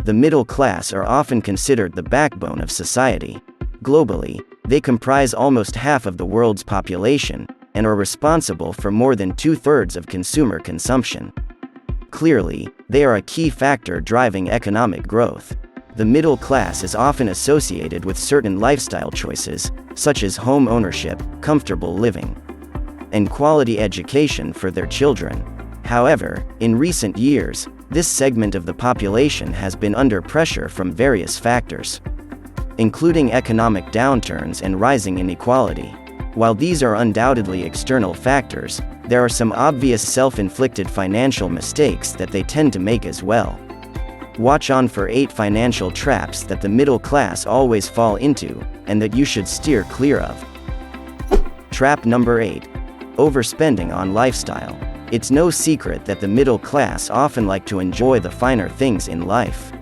The middle class are often considered the backbone of society. Globally, they comprise almost half of the world's population and are responsible for more than 2/3 of consumer consumption. Clearly, they are a key factor driving economic growth. The middle class is often associated with certain lifestyle choices, such as home ownership, comfortable living, and quality education for their children. However, in recent years, this segment of the population has been under pressure from various factors, including economic downturns and rising inequality. While these are undoubtedly external factors, there are some obvious self-inflicted financial mistakes that they tend to make as well. Watch on for 8 financial traps that the middle class always fall into, and that you should steer clear of. Trap number 8. Overspending on lifestyle. It's no secret that the middle class often like to enjoy the finer things in life.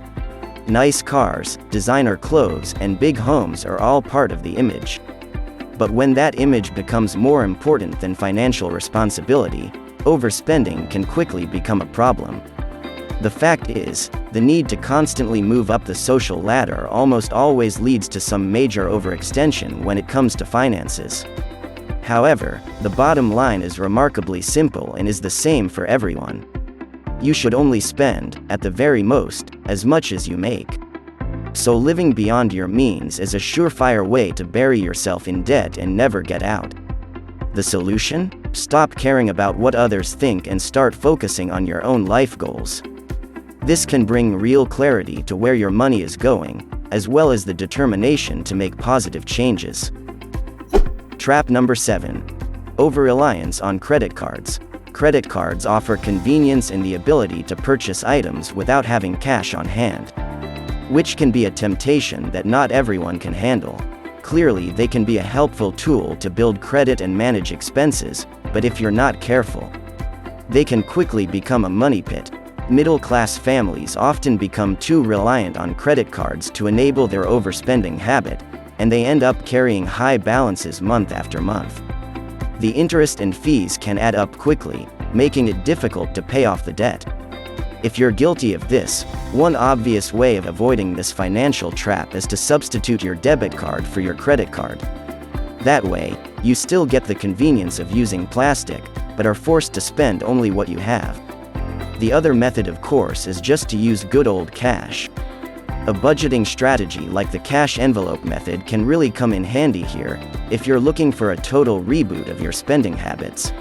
Nice cars, designer clothes, and big homes are all part of the image. But when that image becomes more important than financial responsibility, overspending can quickly become a problem. The fact is, the need to constantly move up the social ladder almost always leads to some major overextension when it comes to finances. However, the bottom line is remarkably simple and is the same for everyone. You should only spend, at the very most, as much as you make. So living beyond your means is a surefire way to bury yourself in debt and never get out. The solution? Stop caring about what others think and start focusing on your own life goals. This can bring real clarity to where your money is going, as well as the determination to make positive changes. Trap number 7. Overreliance on credit cards. Credit cards offer convenience and the ability to purchase items without having cash on hand, which can be a temptation that not everyone can handle. Clearly, they can be a helpful tool to build credit and manage expenses, but if you're not careful, they can quickly become a money pit. Middle-class families often become too reliant on credit cards to enable their overspending habit, and they end up carrying high balances month after month. The interest and fees can add up quickly, making it difficult to pay off the debt. If you're guilty of this, one obvious way of avoiding this financial trap is to substitute your debit card for your credit card. That way, you still get the convenience of using plastic, but are forced to spend only what you have. The other method, of course, is just to use good old cash. A budgeting strategy like the cash envelope method can really come in handy here, if you're looking for a total reboot of your spending habits.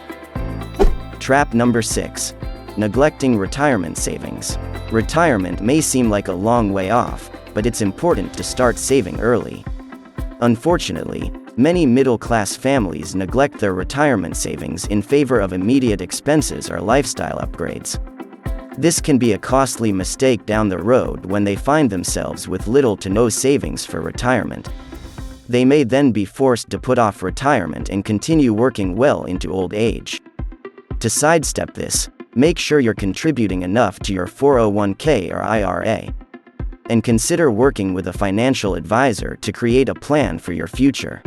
Trap number 6. Neglecting retirement savings. Retirement may seem like a long way off, but it's important to start saving early. Unfortunately, many middle-class families neglect their retirement savings in favor of immediate expenses or lifestyle upgrades. This can be a costly mistake down the road when they find themselves with little to no savings for retirement. They may then be forced to put off retirement and continue working well into old age. To sidestep this, make sure you're contributing enough to your 401k or IRA. And consider working with a financial advisor to create a plan for your future.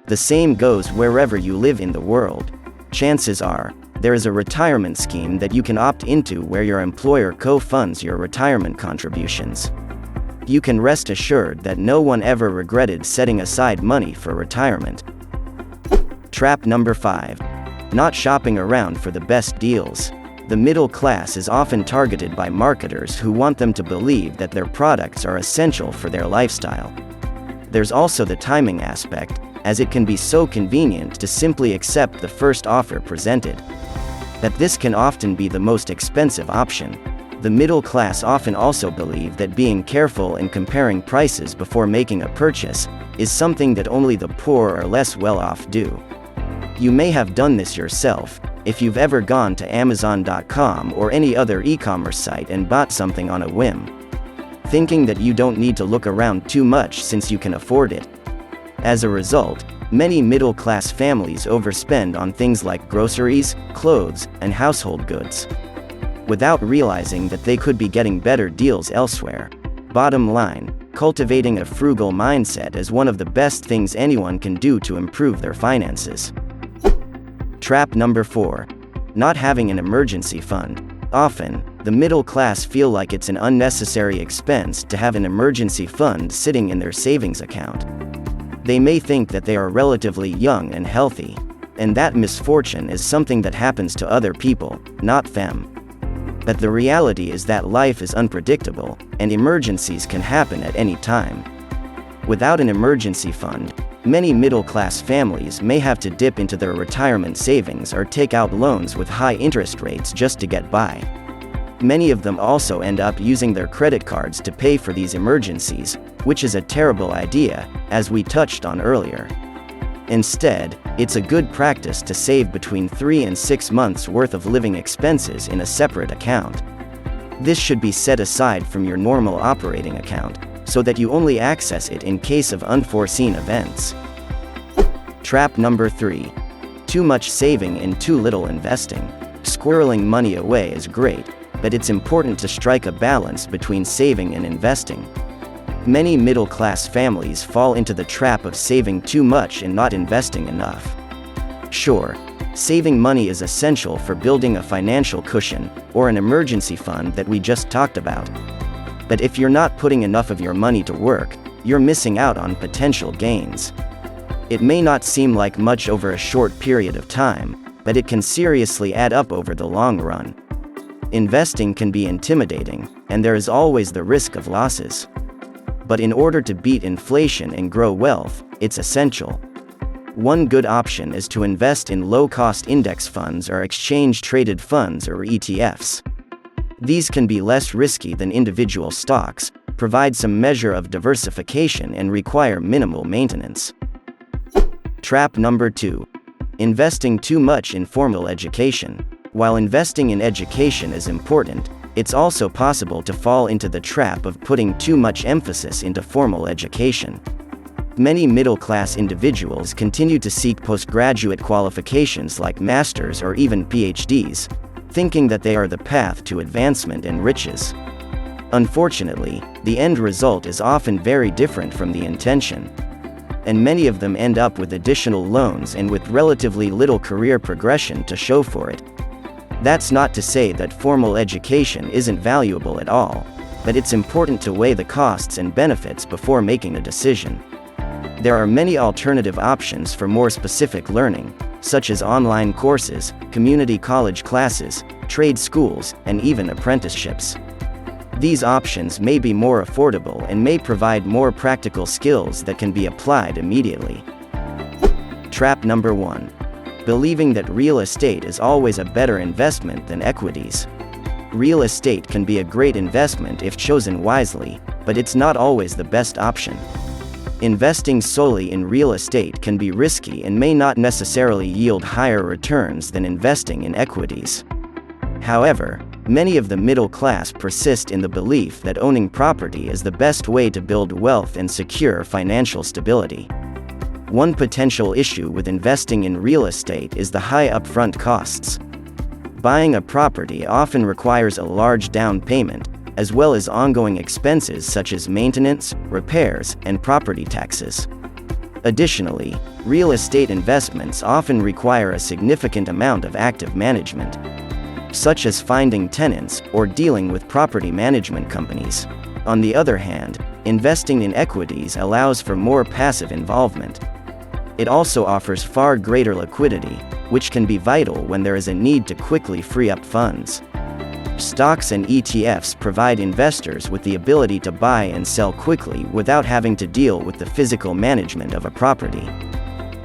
The same goes wherever you live in the world. Chances are, there is a retirement scheme that you can opt into where your employer co-funds your retirement contributions. You can rest assured that no one ever regretted setting aside money for retirement. Trap number 5. Not shopping around for the best deals. The middle class is often targeted by marketers who want them to believe that their products are essential for their lifestyle. There's also the timing aspect, as it can be so convenient to simply accept the first offer presented, that this can often be the most expensive option. The middle class often also believe that being careful and comparing prices before making a purchase is something that only the poor or less well-off do. You may have done this yourself, if you've ever gone to Amazon.com or any other e-commerce site and bought something on a whim, thinking that you don't need to look around too much since you can afford it. As a result, many middle-class families overspend on things like groceries, clothes, and household goods, without realizing that they could be getting better deals elsewhere. Bottom line, cultivating a frugal mindset is one of the best things anyone can do to improve their finances. Trap number 4. Not having an emergency fund. Often, The middle class feel like it's an unnecessary expense to have an emergency fund sitting in their savings account. They may think that they are relatively young and healthy, and that misfortune is something that happens to other people, not them. But the reality is that life is unpredictable, and emergencies can happen at any time. Without an emergency fund, many middle-class families may have to dip into their retirement savings or take out loans with high interest rates just to get by. Many of them also end up using their credit cards to pay for these emergencies, which is a terrible idea, as we touched on earlier. Instead, it's a good practice to save between 3 and 6 months' worth of living expenses in a separate account. This should be set aside from your normal operating account, so that you only access it in case of unforeseen events. Trap number 3. Too much saving and too little investing. Squirreling money away is great, but it's important to strike a balance between saving and investing. Many middle-class families fall into the trap of saving too much and not investing enough. Sure, saving money is essential for building a financial cushion, or an emergency fund that we just talked about. But if you're not putting enough of your money to work, you're missing out on potential gains. It may not seem like much over a short period of time, but it can seriously add up over the long run. Investing can be intimidating, and there is always the risk of losses. But in order to beat inflation and grow wealth, it's essential. One good option is to invest in low-cost index funds or exchange-traded funds or ETFs. These can be less risky than individual stocks, provide some measure of diversification, and require minimal maintenance. Trap number 2. Investing too much in formal education. While investing in education is important, it's also possible to fall into the trap of putting too much emphasis into formal education. Many middle-class individuals continue to seek postgraduate qualifications like masters or even PhDs, thinking that they are the path to advancement and riches. Unfortunately, the end result is often very different from the intention. And many of them end up with additional loans and with relatively little career progression to show for it. That's not to say that formal education isn't valuable at all, but it's important to weigh the costs and benefits before making a decision. There are many alternative options for more specific learning, such as online courses, community college classes, trade schools, and even apprenticeships. These options may be more affordable and may provide more practical skills that can be applied immediately. Trap number 1. Believing that real estate is always a better investment than equities. Real estate can be a great investment if chosen wisely, but it's not always the best option. Investing solely in real estate can be risky and may not necessarily yield higher returns than investing in equities. However, many of the middle class persist in the belief that owning property is the best way to build wealth and secure financial stability. One potential issue with investing in real estate is the high upfront costs. Buying a property often requires a large down payment, as well as ongoing expenses such as maintenance, repairs, and property taxes. Additionally, real estate investments often require a significant amount of active management, such as finding tenants or dealing with property management companies. On the other hand, investing in equities allows for more passive involvement. It also offers far greater liquidity, which can be vital when there is a need to quickly free up funds. Stocks and ETFs provide investors with the ability to buy and sell quickly without having to deal with the physical management of a property.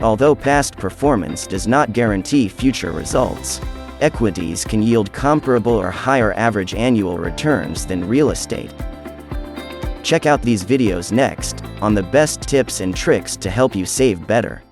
Although past performance does not guarantee future results, equities can yield comparable or higher average annual returns than real estate. Check out these videos next, on the best tips and tricks to help you save better.